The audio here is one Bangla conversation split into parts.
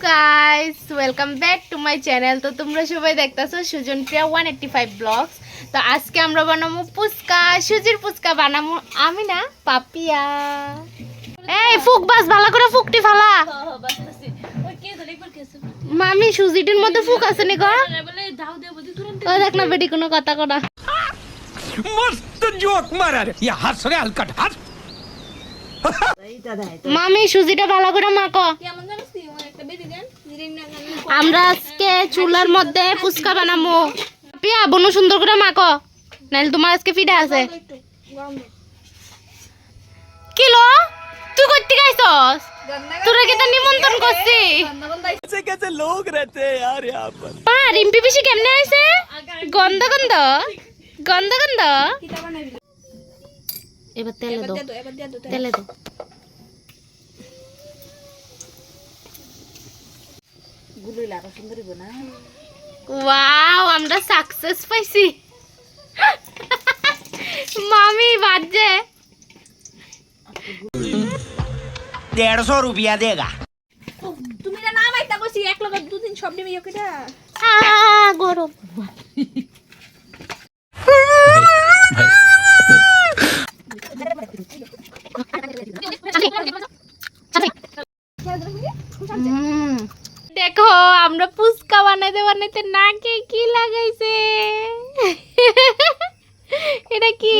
Guys, welcome back to my channel. তো তোমরা সবাই দেখতেছো সুজন প্রিয়া 185 ব্লগস। তো আজকে আমরা বানাবো ফুচকা, সুজির ফুচকা বানাবো আমি না পাপিয়া। এই ফুক বাস ভালো করে ফুকটি ফালা। মামি সুজিটির মধ্যে ফুক আছে নি গো? ও দেখ না বেটি কোনো কথা কনা। मस्त जोक मारा रे ये हंस रे हलकट हंस মামি সুজিটা ভালো করে মাখো। আমরা আজকে চুলার মধ্যে ফুচকা বানাবো। পিয়া বনু সুন্দর করে মাখো, নাইলে তোমার আজকে ফিডা আছে। কিলো তুই কইতে গাইছস? তোরা কি তা নিমন্ত্রণ করছি? कैसे कैसे लोग रहते हैं यार यहाँ पर পা রিম্পি পিসি কেমনে আইছে? গন্ধ গন্ধ গন্ধ গন্ধ। এবার তেলে দাও, তেলে দাও। ওয়াও, আমরা সাকসেস পাইছি। মামি বাজে 150 रुपया देगा তুমি না নাম আইতা কইছি এক লগে দুদিন সব নিবি ওকেটা গরম। দেখো আমরা ফুচকা বানাইতে বানাইতে নাকে কি লাগাইছে। এটা কি?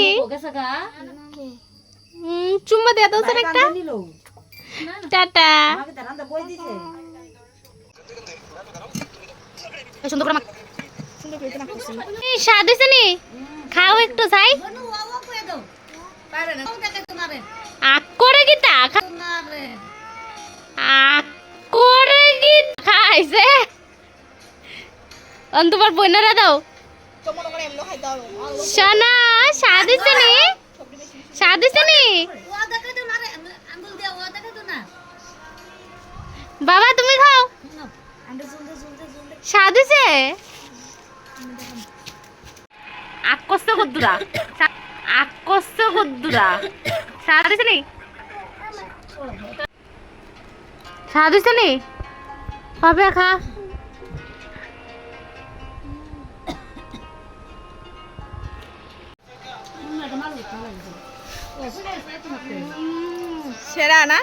চুম্মা দেয়া দাও একটা। টাটা। সুন্দর করে স্বাদ হয়েছে নি? খাও একটু চাই। আক করে কি তা আক করে কি খাইছে? তোমার বইনারা দাও। সোনা স্বাদ হয়েছে নি? স্বাদ হয়েছে নি? বাবা তুমি খাও। স্বাদ হয়েছে? আকস্ত কদ্দুরা আকস্ত কদ্দুরা স্বাদ হয়েছে নি? স্বাদ হয়েছে নি? পাবে খা। সেরা না